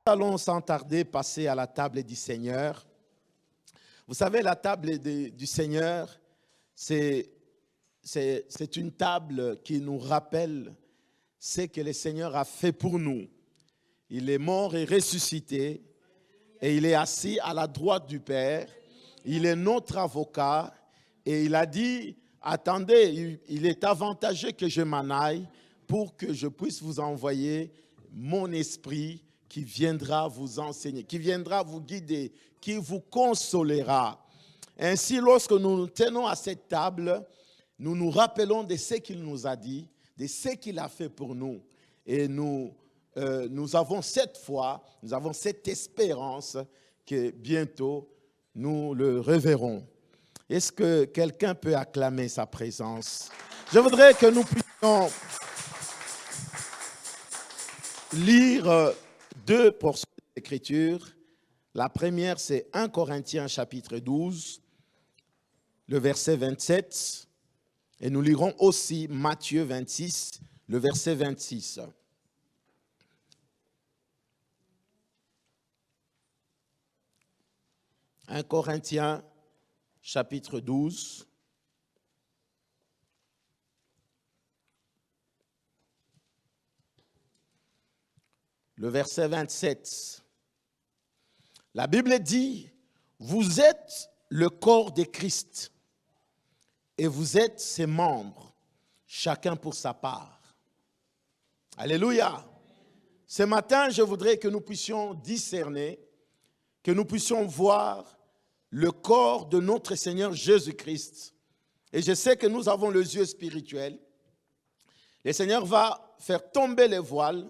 allons sans tarder passer à la table du Seigneur. Vous savez, la table du Seigneur, c'est une table qui nous rappelle ce que le Seigneur a fait pour nous. Il est mort et ressuscité et il est assis à la droite du Père. Il est notre avocat et il a dit, attendez, il est avantageux que je m'en aille pour que je puisse vous envoyer mon esprit qui viendra vous enseigner, qui viendra vous guider, qui vous consolera. Ainsi, lorsque nous nous tenons à cette table, nous nous rappelons de ce qu'il nous a dit, de ce qu'il a fait pour nous. Et nous avons cette foi, nous avons cette espérance que bientôt nous le reverrons. Est-ce que quelqu'un peut acclamer sa présence? Je voudrais que nous puissions lire deux portions d'écriture. La première, c'est 1 Corinthiens chapitre 12, le verset 27. Et nous lirons aussi Matthieu 26, le verset 26. « 1 Corinthiens chapitre 12. Le verset 27. La Bible dit, vous êtes le corps de Christ et vous êtes ses membres, chacun pour sa part. Alléluia. Ce matin, je voudrais que nous puissions discerner, que nous puissions voir le corps de notre Seigneur Jésus-Christ. Et je sais que nous avons les yeux spirituels. Le Seigneur va faire tomber les voiles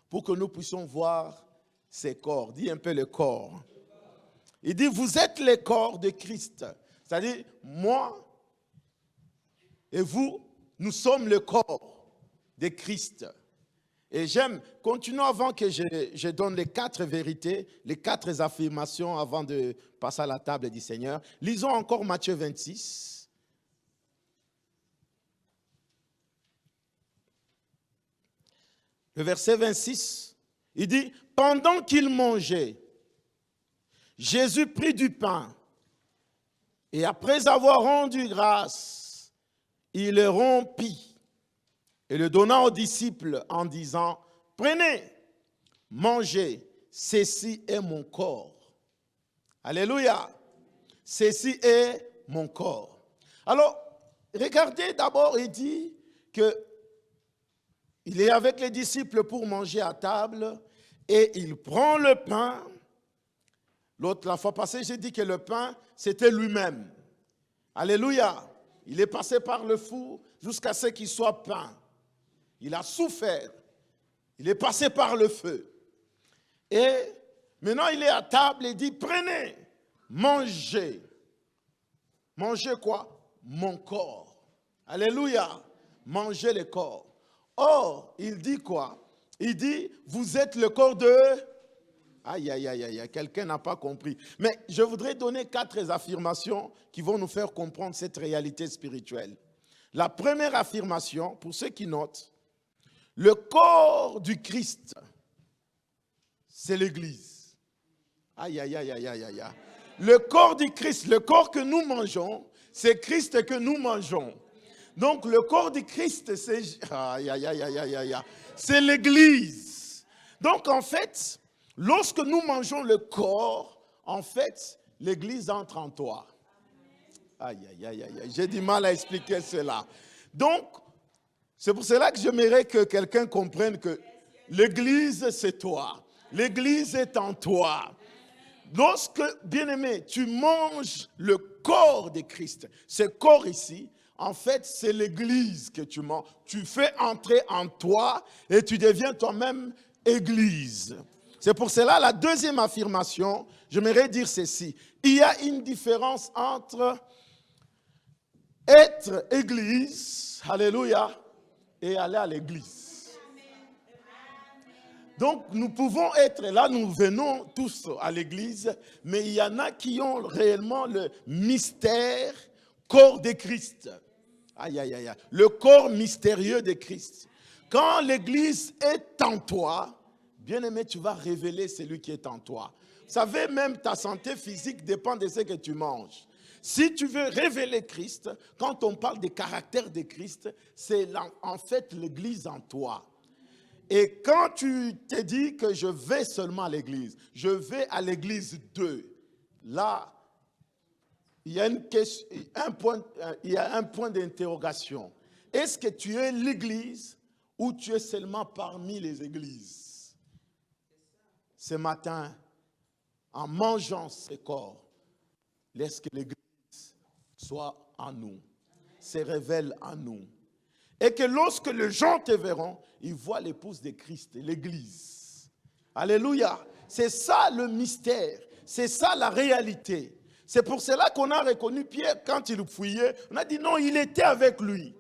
pour que nous puissions voir ses corps. Dis un peu le corps. Il dit, vous êtes le corps de Christ. C'est-à-dire, moi et vous, nous sommes le corps de Christ. Et j'aime, continuons avant que je donne les 4 vérités, les 4 affirmations avant de passer à la table du Seigneur. Lisons encore Matthieu 26. Le verset 26, il dit, pendant qu'il mangeait, Jésus prit du pain et après avoir rendu grâce, il le rompit et le donna aux disciples en disant, prenez, mangez, ceci est mon corps. Alléluia. Ceci est mon corps. Alors, regardez d'abord, il dit que il est avec les disciples pour manger à table et il prend le pain. La fois passée, j'ai dit que le pain, c'était lui-même. Alléluia. Il est passé par le four jusqu'à ce qu'il soit pain. Il a souffert. Il est passé par le feu. Et maintenant, il est à table et dit, prenez, mangez. Mangez quoi? Mon corps. Alléluia. Mangez le corps. Or, il dit quoi? Il dit, vous êtes le corps de... Aïe, aïe, aïe, aïe, quelqu'un n'a pas compris. Mais je voudrais donner 4 affirmations qui vont nous faire comprendre cette réalité spirituelle. La première affirmation, pour ceux qui notent, le corps du Christ, c'est l'Église. Aïe, aïe, aïe, aïe, aïe, aïe. Le corps du Christ, le corps que nous mangeons, c'est Christ que nous mangeons. Donc, le corps du Christ, c'est aïe, aïe, aïe, aïe, aïe, aïe, c'est l'Église. Donc, en fait, lorsque nous mangeons le corps, en fait, l'Église entre en toi. Aïe, aïe, aïe, aïe, j'ai du mal à expliquer cela. Donc, c'est pour cela que j'aimerais que quelqu'un comprenne que l'Église, c'est toi. L'Église est en toi. Lorsque, bien-aimé, tu manges le corps de Christ, ce corps ici, en fait, c'est l'Église que tu manges. Tu fais entrer en toi et tu deviens toi-même Église. C'est pour cela, la deuxième affirmation, j'aimerais dire ceci. Il y a une différence entre être Église, alléluia, et aller à l'Église. Donc, nous pouvons être là, nous venons tous à l'Église, mais il y en a qui ont réellement le mystère, corps de Christ. Aïe, aïe, aïe, le corps mystérieux de Christ. Quand l'Église est en toi, bien-aimé, tu vas révéler celui qui est en toi. Vous savez, même ta santé physique dépend de ce que tu manges. Si tu veux révéler Christ, quand on parle des caractères de Christ, c'est en fait l'Église en toi. Et quand tu te dis que je vais seulement à l'église, je vais à l'église 2, là, il y a un point d'interrogation. Est-ce que tu es l'église ou tu es seulement parmi les églises? Ce matin, en mangeant ce corps, laisse que l'église soit en nous, se révèle en nous. Et que lorsque les gens te verront, ils voient l'épouse de Christ, l'église. Alléluia. C'est ça le mystère. C'est ça la réalité. C'est pour cela qu'on a reconnu Pierre quand il fouillait. On a dit non, il était avec lui.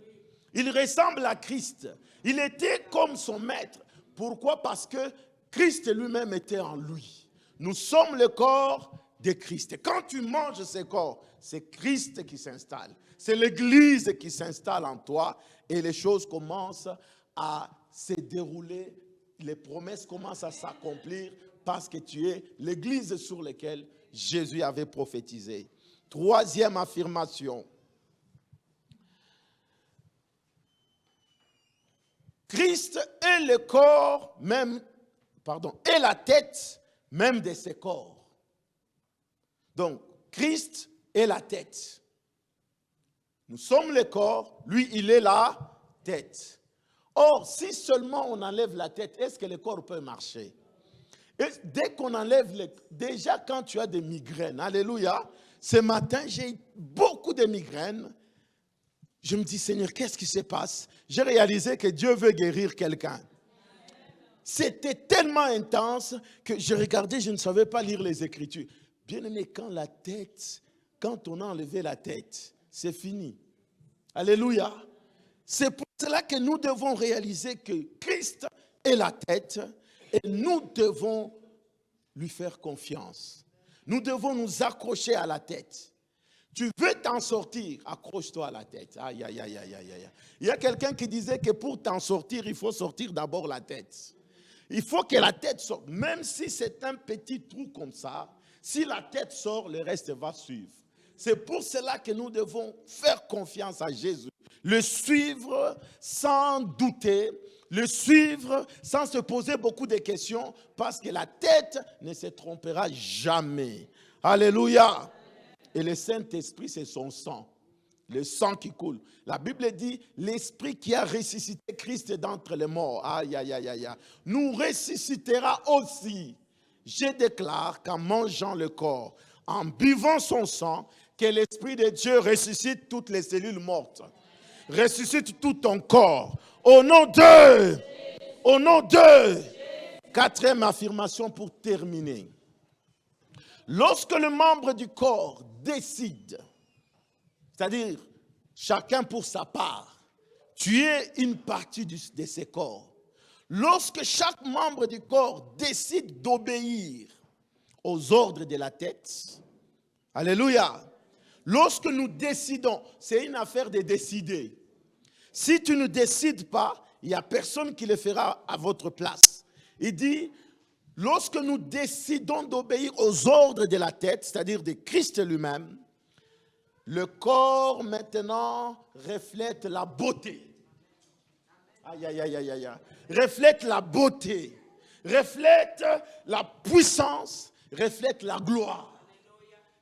Il ressemble à Christ. Il était comme son maître. Pourquoi? Parce que Christ lui-même était en lui. Nous sommes le corps de Christ. Et quand tu manges ce corps, c'est Christ qui s'installe. C'est l'église qui s'installe en toi. Et les choses commencent à se dérouler, les promesses commencent à s'accomplir parce que tu es l'église sur laquelle Jésus avait prophétisé. Troisième affirmation. Christ est le corps même, est la tête même de ce corps. Donc, Christ est la tête. Nous sommes le corps, lui, il est la tête. Or, si seulement on enlève la tête, est-ce que le corps peut marcher? Et dès qu'on enlève, déjà quand tu as des migraines, alléluia, ce matin, j'ai eu beaucoup de migraines. Je me dis, Seigneur, qu'est-ce qui se passe? J'ai réalisé que Dieu veut guérir quelqu'un. C'était tellement intense que je regardais, je ne savais pas lire les Écritures. Bien aimé, quand on a enlevé la tête, c'est fini. Alléluia. C'est pour cela que nous devons réaliser que Christ est la tête et nous devons lui faire confiance. Nous devons nous accrocher à la tête. Tu veux t'en sortir, accroche-toi à la tête. Aïe, aïe, aïe, aïe, aïe, aïe. Il y a quelqu'un qui disait que pour t'en sortir, il faut sortir d'abord la tête. Il faut que la tête sorte. Même si c'est un petit trou comme ça, si la tête sort, le reste va suivre. C'est pour cela que nous devons faire confiance à Jésus. Le suivre sans douter, le suivre sans se poser beaucoup de questions, parce que la tête ne se trompera jamais. Alléluia. Et le Saint-Esprit, c'est son sang. Le sang qui coule. La Bible dit, l'Esprit qui a ressuscité Christ d'entre les morts, aïe, aïe, aïe, aïe, nous ressuscitera aussi. Je déclare qu'en mangeant le corps, en buvant son sang, que l'Esprit de Dieu ressuscite toutes les cellules mortes. Ressuscite tout ton corps. Au nom de. Quatrième affirmation pour terminer. Lorsque le membre du corps décide, c'est-à-dire chacun pour sa part, tu es une partie de ce corps. Lorsque chaque membre du corps décide d'obéir aux ordres de la tête, alléluia. Lorsque nous décidons, c'est une affaire de décider. Si tu ne décides pas, il n'y a personne qui le fera à votre place. Il dit, lorsque nous décidons d'obéir aux ordres de la tête, c'est-à-dire de Christ lui-même, le corps maintenant reflète la beauté. Aïe, aïe, aïe, aïe, aïe. Reflète la beauté, reflète la puissance, reflète la gloire.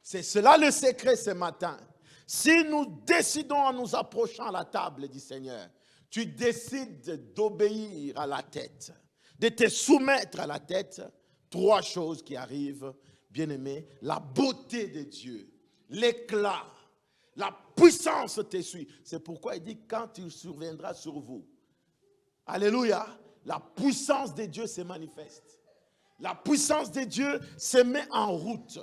C'est cela le secret ce matin. Si nous décidons en nous approchant à la table du Seigneur, tu décides d'obéir à la tête, de te soumettre à la tête, trois choses qui arrivent, bien-aimé, la beauté de Dieu, l'éclat, la puissance te suit. C'est pourquoi il dit quand il surviendra sur vous. Alléluia, la puissance de Dieu se manifeste. La puissance de Dieu se met en route.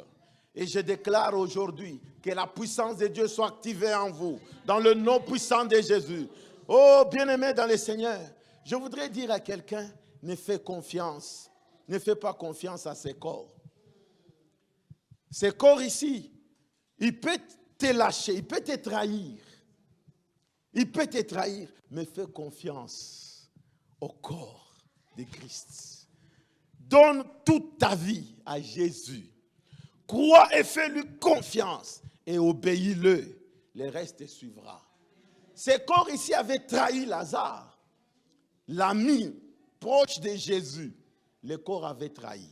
Et je déclare aujourd'hui que la puissance de Dieu soit activée en vous, dans le nom puissant de Jésus. Oh, bien-aimé dans le Seigneur, je voudrais dire à quelqu'un, ne fais pas confiance à ces corps. Ces corps ici, il peut te lâcher, il peut te trahir. Il peut te trahir, mais fais confiance au corps de Christ. Donne toute ta vie à Jésus. Crois et fais-lui confiance et obéis-le. Le reste te suivra. Ces corps ici avaient trahi Lazare, l'ami proche de Jésus. Le corps avait trahi.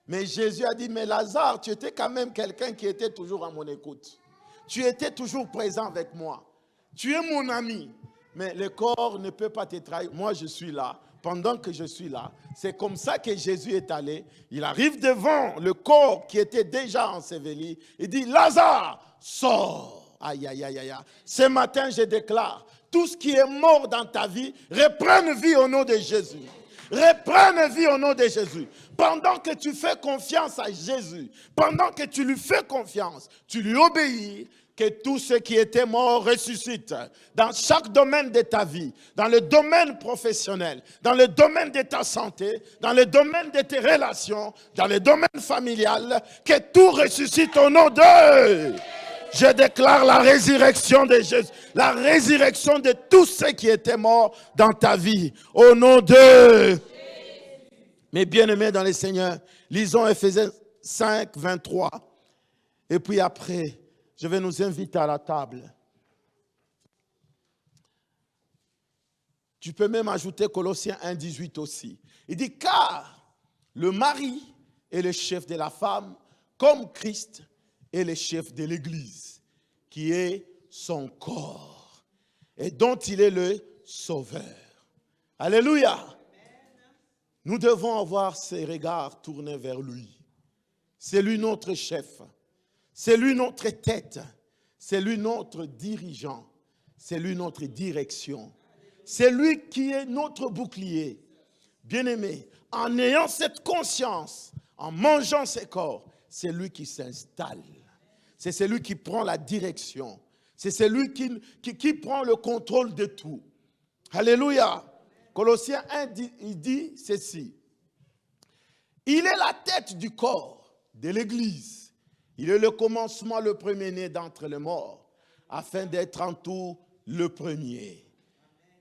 Mais Jésus a dit, mais Lazare, tu étais quand même quelqu'un qui était toujours à mon écoute. Tu étais toujours présent avec moi. Tu es mon ami. Mais le corps ne peut pas te trahir. Moi, je suis là. Pendant que je suis là, c'est comme ça que Jésus est allé. Il arrive devant le corps qui était déjà enseveli. Il dit, Lazare, sors. Aïe, aïe, aïe, aïe. Ce matin, je déclare, tout ce qui est mort dans ta vie, reprenne vie au nom de Jésus. Reprenne vie au nom de Jésus. Pendant que tu fais confiance à Jésus, pendant que tu lui fais confiance, tu lui obéis, que tout ce qui était mort ressuscite dans chaque domaine de ta vie, dans le domaine professionnel, dans le domaine de ta santé, dans le domaine de tes relations, dans le domaine familial, que tout ressuscite au nom de... Je déclare la résurrection de Jésus, la résurrection de tous ceux qui étaient morts dans ta vie, au nom de... Mes bien-aimés dans le Seigneur, lisons Éphésiens 5, 23. Et puis après, je vais nous inviter à la table. Tu peux même ajouter Colossiens 1, 18 aussi. Il dit, car le mari est le chef de la femme, comme Christ est le chef de l'Église, qui est son corps, et dont il est le sauveur. Alléluia. Nous devons avoir ces regards tournés vers lui. C'est lui notre chef. C'est lui notre tête. C'est lui notre dirigeant. C'est lui notre direction. C'est lui qui est notre bouclier. Bien-aimé, en ayant cette conscience, en mangeant ses corps, c'est lui qui s'installe. C'est celui qui prend la direction. C'est celui qui prend le contrôle de tout. Alléluia. Colossiens 1, il dit ceci. Il est la tête du corps de l'Église. Il est le commencement, le premier-né d'entre les morts, afin d'être en tout le premier.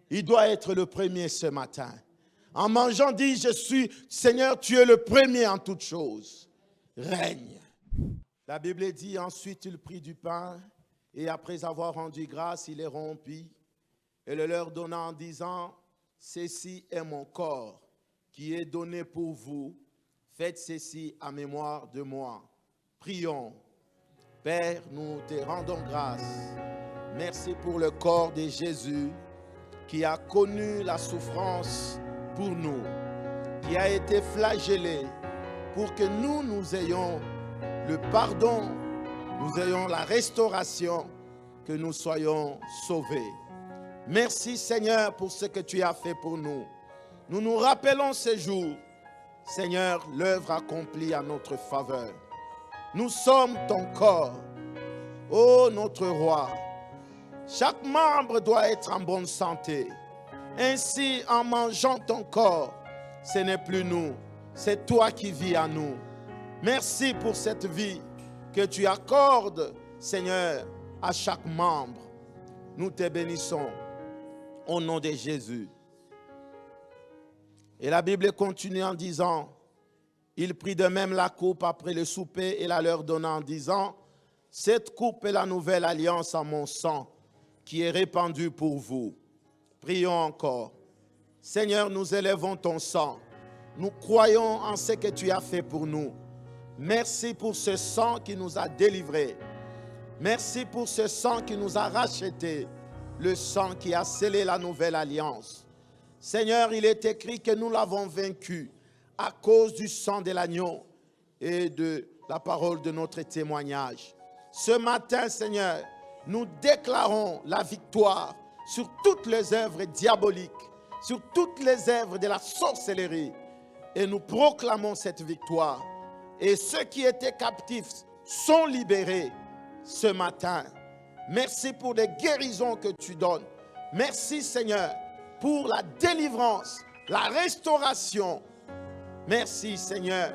Il doit être le premier ce matin. En mangeant, dit, je suis, Seigneur, tu es le premier en toutes choses. Règne. La Bible dit, ensuite il prit du pain, et après avoir rendu grâce, il les rompit, et le leur donna en disant, ceci est mon corps, qui est donné pour vous. Faites ceci à mémoire de moi. Prions. Père, nous te rendons grâce. Merci pour le corps de Jésus qui a connu la souffrance pour nous, qui a été flagellé pour que nous ayons le pardon, nous ayons la restauration, que nous soyons sauvés. Merci Seigneur pour ce que tu as fait pour nous. Nous nous rappelons ces jours, Seigneur, l'œuvre accomplie à notre faveur. Nous sommes ton corps, ô notre roi. Chaque membre doit être en bonne santé. Ainsi, en mangeant ton corps, ce n'est plus nous, c'est toi qui vis en nous. Merci pour cette vie que tu accordes, Seigneur, à chaque membre. Nous te bénissons au nom de Jésus. Et la Bible continue en disant, il prit de même la coupe après le souper et la leur donna en disant, cette coupe est la nouvelle alliance en mon sang qui est répandue pour vous. Prions encore. Seigneur, nous élevons ton sang. Nous croyons en ce que tu as fait pour nous. Merci pour ce sang qui nous a délivrés. Merci pour ce sang qui nous a rachetés. Le sang qui a scellé la nouvelle alliance. Seigneur, il est écrit que nous l'avons vaincu à cause du sang de l'agneau et de la parole de notre témoignage. Ce matin, Seigneur, nous déclarons la victoire sur toutes les œuvres diaboliques, sur toutes les œuvres de la sorcellerie. Et nous proclamons cette victoire. Et ceux qui étaient captifs sont libérés ce matin. Merci pour les guérisons que tu donnes. Merci Seigneur pour la délivrance, la restauration. Merci Seigneur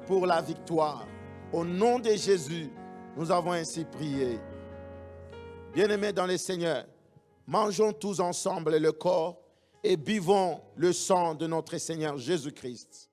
pour la victoire. Au nom de Jésus, nous avons ainsi prié. Bien-aimés dans le Seigneur, mangeons tous ensemble le corps et buvons le sang de notre Seigneur Jésus-Christ.